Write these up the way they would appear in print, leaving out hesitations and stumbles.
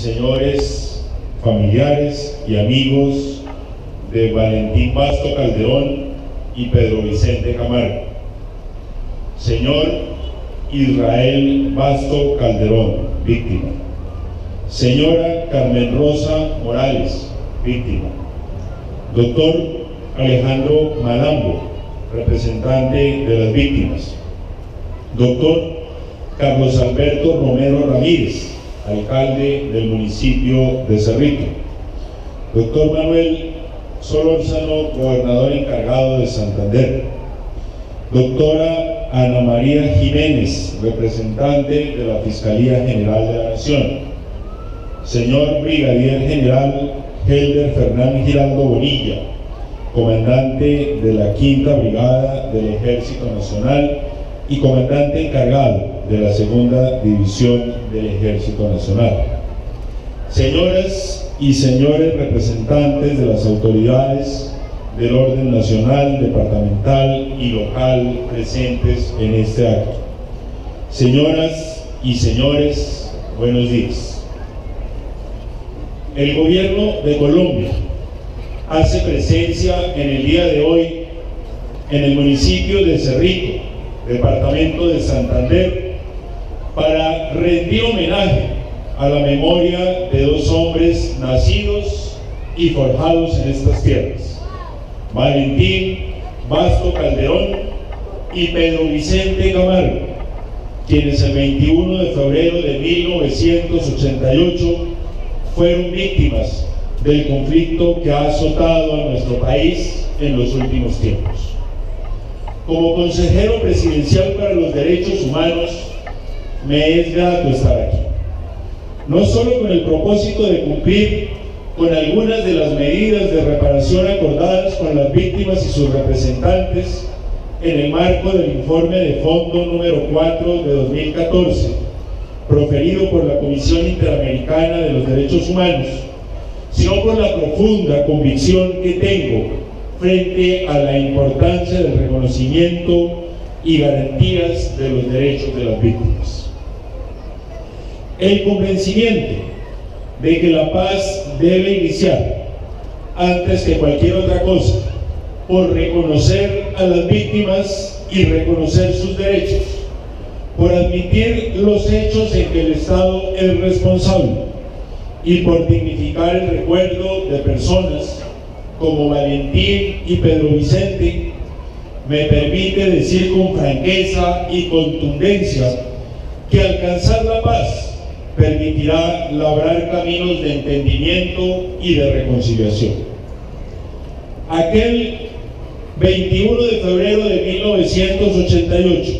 señores familiares y amigos de Valentín Basto Calderón y Pedro Vicente Camargo. Señor Israel Basto Calderón, víctima. Señora Carmen Rosa Morales, víctima. Doctor Alejandro Malambo, representante de las víctimas. Doctor Carlos Alberto Romero Ramírez, alcalde del municipio de Cerrito. Doctor Manuel Solórzano, gobernador encargado de Santander. Doctora Ana María Jiménez, representante de la Fiscalía General de la Nación. Señor Brigadier General Helder Fernán Giraldo Bonilla, comandante de la Quinta Brigada del Ejército Nacional y comandante encargado de la Segunda División del Ejército Nacional. Señoras y señores representantes de las autoridades del orden nacional, departamental y local presentes en este acto. Señoras y señores, buenos días. El Gobierno de Colombia hace presencia en el día de hoy en el municipio de Cerrito, departamento de Santander, para rendir homenaje a la memoria de dos hombres nacidos y forjados en estas tierras: Valentín Basto Calderón y Pedro Vicente Camargo, quienes el 21 de febrero de 1988 fueron víctimas del conflicto que ha azotado a nuestro país en los últimos tiempos. Como consejero presidencial para los derechos humanos, me es grato estar aquí, no solo con el propósito de cumplir con algunas de las medidas de reparación acordadas con las víctimas y sus representantes en el marco del informe de fondo número 4 de 2014, proferido por la Comisión Interamericana de los Derechos Humanos, sino por la profunda convicción que tengo frente a la importancia del reconocimiento y garantías de los derechos de las víctimas. El convencimiento de que la paz debe iniciar, antes que cualquier otra cosa, por reconocer a las víctimas y reconocer sus derechos, por admitir los hechos en que el Estado es responsable y por dignificar el recuerdo de personas como Valentín y Pedro Vicente, me permite decir con franqueza y contundencia que alcanzar la paz permitirá labrar caminos de entendimiento y de reconciliación. Aquel 21 de febrero de 1988,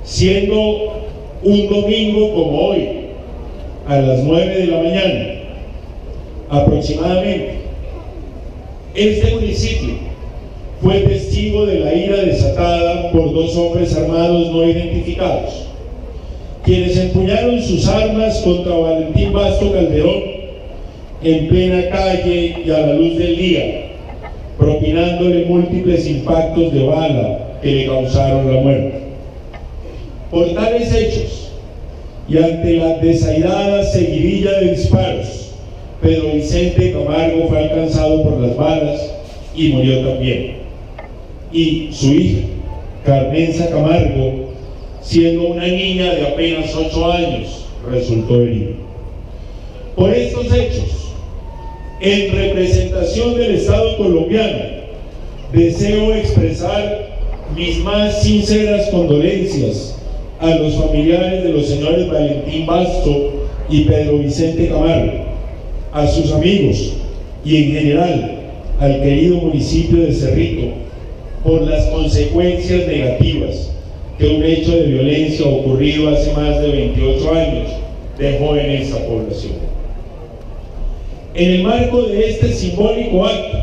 siendo un domingo como hoy, a las 9 de la mañana, aproximadamente, este municipio fue testigo de la ira desatada por dos hombres armados no identificados, quienes empuñaron sus armas contra Valentín Basto Calderón en plena calle y a la luz del día, propinándole múltiples impactos de bala que le causaron la muerte. Por tales hechos, y ante la desairada seguidilla de disparos, Pedro Vicente Camargo fue alcanzado por las balas y murió también. Y su hija, Carmenza Camargo, siendo una niña de apenas 8 años, resultó herida. Por estos hechos, en representación del Estado colombiano, deseo expresar mis más sinceras condolencias a los familiares de los señores Valentín Basto y Pedro Vicente Camargo, a sus amigos y en general al querido municipio de Cerrito por las consecuencias negativas que un hecho de violencia ocurrido hace más de 28 años dejó en esa población. En el marco de este simbólico acto,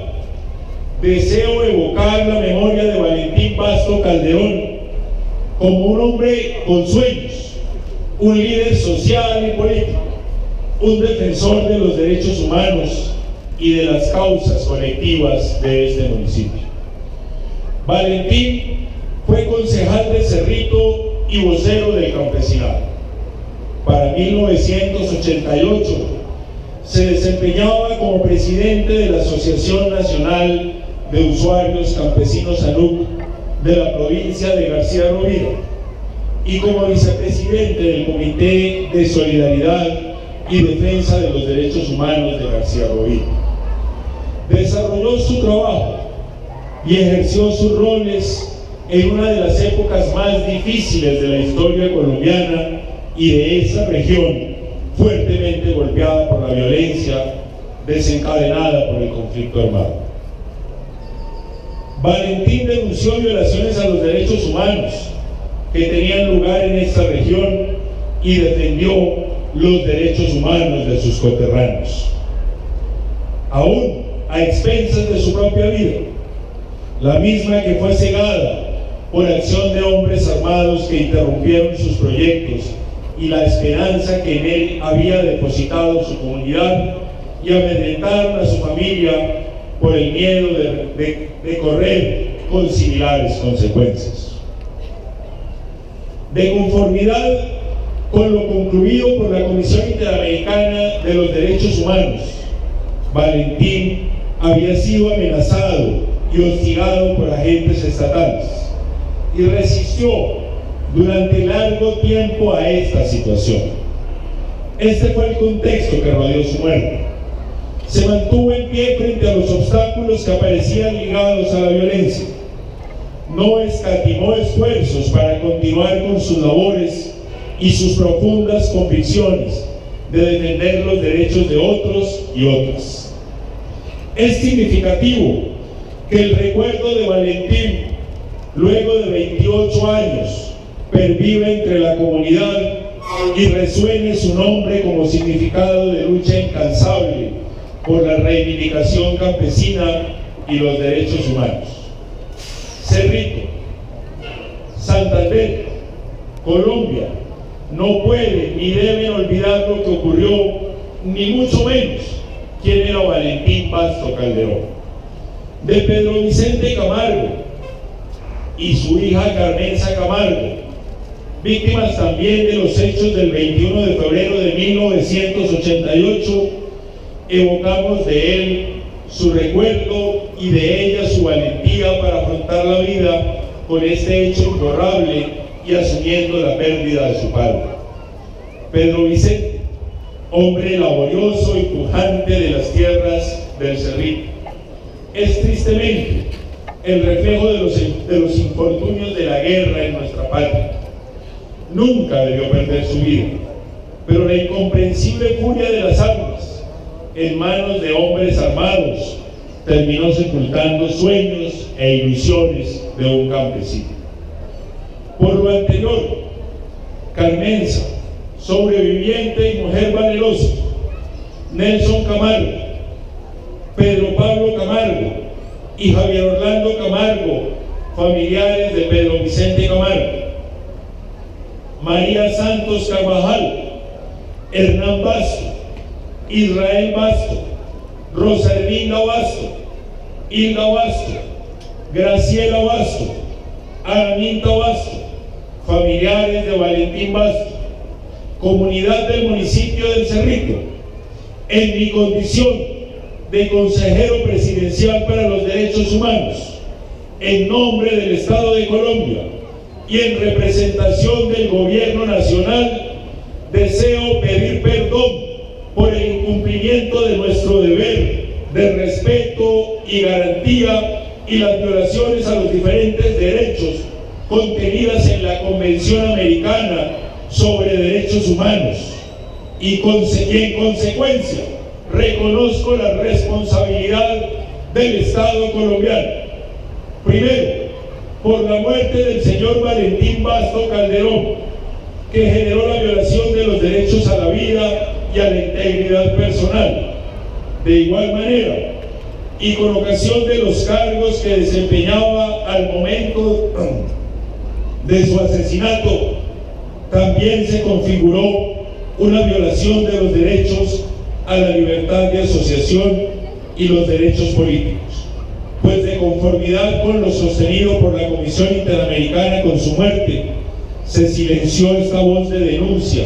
deseo evocar la memoria de Valentín Basto Calderón como un hombre con sueños, un líder social y político, un defensor de los derechos humanos y de las causas colectivas de este municipio. Valentín fue concejal de Cerrito y vocero del campesinado. para 1988, se desempeñaba como presidente de la Asociación Nacional de Usuarios Campesinos ANUC de la provincia de García Rovira y como vicepresidente del Comité de Solidaridad y Defensa de los Derechos Humanos de García Rovira. Desarrolló su trabajo y ejerció sus roles en una de las épocas más difíciles de la historia colombiana y de esa región fuertemente golpeada por la violencia desencadenada por el conflicto armado. Valentín denunció violaciones a los derechos humanos que tenían lugar en esta región y defendió los derechos humanos de sus coterráneos. Aún a expensas de su propia vida, la misma que fue cegada por acción de hombres armados que interrumpieron sus proyectos y la esperanza que en él había depositado su comunidad y amedrentaron a su familia por el miedo de correr con similares consecuencias. De conformidad con lo concluido por la Comisión Interamericana de los Derechos Humanos, Valentín había sido amenazado y hostigado por agentes estatales y resistió durante largo tiempo a esta situación. Este fue el contexto que rodeó su muerte. Se mantuvo en pie frente a los obstáculos que aparecían ligados a la violencia. No escatimó esfuerzos para continuar con sus labores y sus profundas convicciones de defender los derechos de otros y otras. Es significativo que el recuerdo de Valentín, luego de 28 años, pervive entre la comunidad y resuene su nombre como significado de lucha incansable por la reivindicación campesina y los derechos humanos. Cerrito, Santander, Colombia, no puede ni deben olvidar lo que ocurrió, ni mucho menos quién era Valentín Basto Calderón. De Pedro Vicente Camargo y su hija Carmenza Camargo, víctimas también de los hechos del 21 de febrero de 1988, evocamos de él su recuerdo y de ella su valentía para afrontar la vida con este hecho imborrable y asumiendo la pérdida de su padre. Pedro Vicente, hombre laborioso y pujante de las tierras del Cerrito, es tristemente el reflejo de los infortunios de la guerra en nuestra patria. Nunca debió perder su vida, pero la incomprensible furia de las armas en manos de hombres armados terminó sepultando sueños e ilusiones de un campesino. Por lo anterior, Carmenza, sobreviviente y mujer valerosa, Nelson Camargo, Pedro Pablo Camargo y Javier Orlando Camargo, familiares de Pedro Vicente Camargo, María Santos Carvajal, Hernán Basto, Israel Basto, Rosa Herminda Basto, Hilda Basto, Graciela Basto, Araminta Basto, familiares de Valentín Basto, comunidad del municipio del Cerrito, en mi condición de consejero presidencial para los derechos humanos, en nombre del Estado de Colombia y en representación del Gobierno Nacional, deseo pedir perdón por el incumplimiento de nuestro deber de respeto y garantía y las violaciones a los diferentes derechos contenidas en la Convención Americana sobre Derechos Humanos y en consecuencia reconozco la responsabilidad del Estado colombiano. Primero, por la muerte del señor Valentín Basto Calderón, que generó la violación de los derechos a la vida y a la integridad personal. De igual manera, y con ocasión de los cargos que desempeñaba al momento de su asesinato, también se configuró una violación de los derechos a la libertad de asociación y los derechos políticos, pues de conformidad con lo sostenido por la Comisión Interamericana con su muerte, se silenció esta voz de denuncia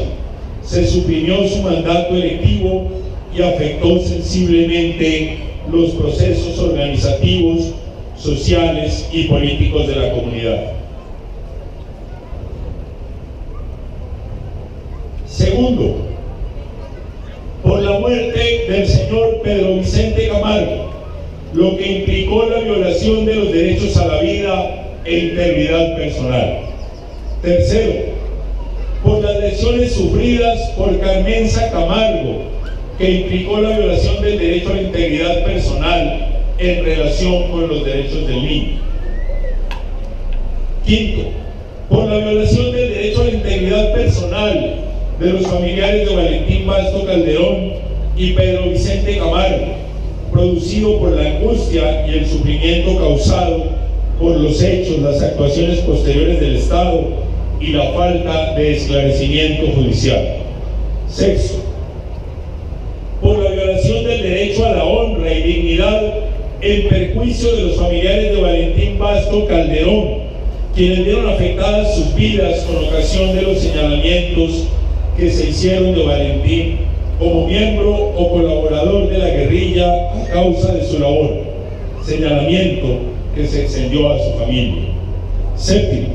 se suprimió su mandato electivo y afectó sensiblemente los procesos organizativos, sociales y políticos de la comunidad. Segundo, por la muerte del señor Pedro Vicente Camargo, lo que implicó la violación de los derechos a la vida e integridad personal. Tercero, por las lesiones sufridas por Carmenza Camargo, que implicó la violación del derecho a la integridad personal en relación con los derechos del niño. Quinto, por la violación del derecho a la integridad personal de los familiares de Valentín Basto Calderón y Pedro Vicente Camargo, producido por la angustia y el sufrimiento causado por los hechos, las actuaciones posteriores del Estado y la falta de esclarecimiento judicial. Sexto, por la violación del derecho a la honra y dignidad en perjuicio de los familiares de Valentín Basto Calderón, quienes vieron afectadas sus vidas con ocasión de los señalamientos que se hicieron de Valentín como miembro o colaborador de la guerrilla a causa de su labor, señalamiento que se extendió a su familia. Séptimo,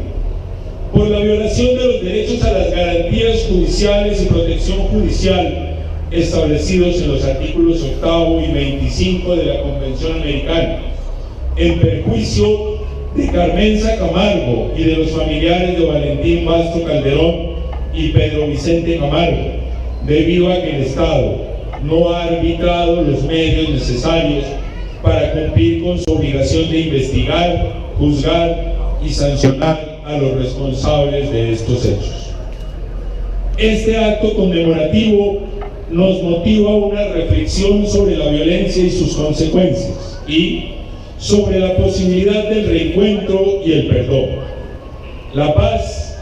por la violación de los derechos a las garantías judiciales y protección judicial establecidos en los artículos 8 y 25 de la Convención Americana, en perjuicio de Carmenza Camargo y de los familiares de Valentín Basto Calderón y Pedro Vicente Camargo, debido a que el Estado no ha arbitrado los medios necesarios para cumplir con su obligación de investigar, juzgar y sancionar a los responsables de estos hechos. Este acto conmemorativo nos motiva una reflexión sobre la violencia y sus consecuencias y sobre la posibilidad del reencuentro y el perdón. La paz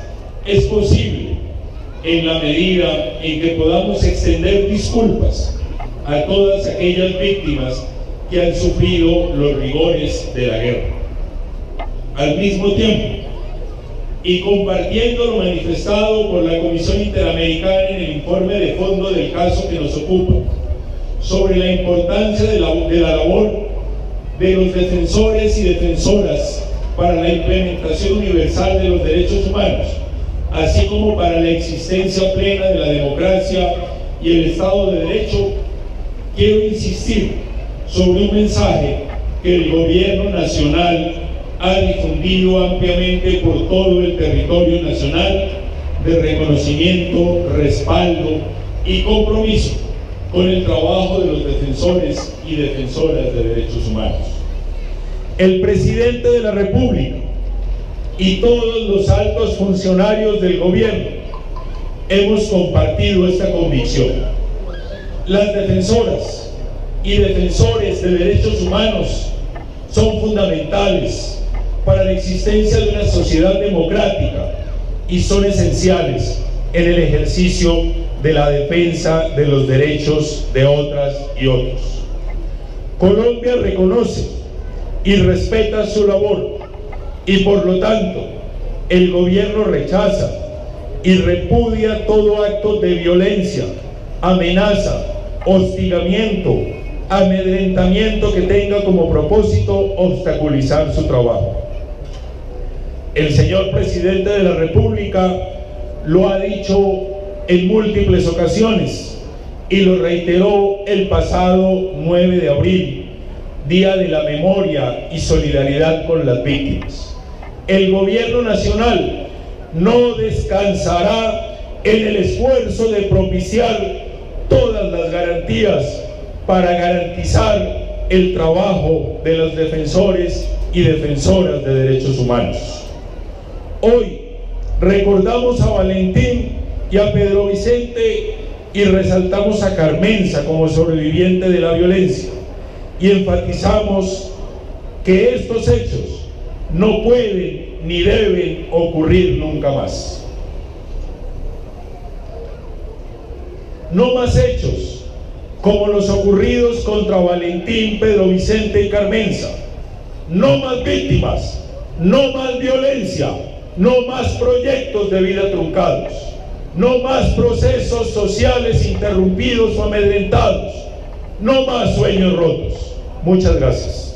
es posible en la medida en que podamos extender disculpas a todas aquellas víctimas que han sufrido los rigores de la guerra. Al mismo tiempo, y compartiendo lo manifestado por la Comisión Interamericana en el informe de fondo del caso que nos ocupa, sobre la importancia de la labor de los defensores y defensoras para la implementación universal de los derechos humanos, así como para la existencia plena de la democracia y el Estado de Derecho, quiero insistir sobre un mensaje que el Gobierno Nacional ha difundido ampliamente por todo el territorio nacional de reconocimiento, respaldo y compromiso con el trabajo de los defensores y defensoras de derechos humanos. El presidente de la República y todos los altos funcionarios del gobierno hemos compartido esta convicción. Las defensoras y defensores de derechos humanos son fundamentales para la existencia de una sociedad democrática y son esenciales en el ejercicio de la defensa de los derechos de otras y otros. Colombia reconoce y respeta su labor y por lo tanto el gobierno rechaza y repudia todo acto de violencia, amenaza, hostigamiento, amedrentamiento que tenga como propósito obstaculizar su trabajo. El señor presidente de la República lo ha dicho en múltiples ocasiones y lo reiteró el pasado 9 de abril, Día de la Memoria y Solidaridad con las Víctimas. El gobierno nacional no descansará en el esfuerzo de propiciar todas las garantías para garantizar el trabajo de los defensores y defensoras de derechos humanos. Hoy recordamos a Valentín y a Pedro Vicente y resaltamos a Carmenza como sobreviviente de la violencia y enfatizamos que estos hechos no pueden ni deben ocurrir nunca más. No más hechos como los ocurridos contra Valentín, Pedro Vicente y Carmenza. No más víctimas, no más violencia, no más proyectos de vida truncados. No más procesos sociales interrumpidos o amedrentados. No más sueños rotos. Muchas gracias.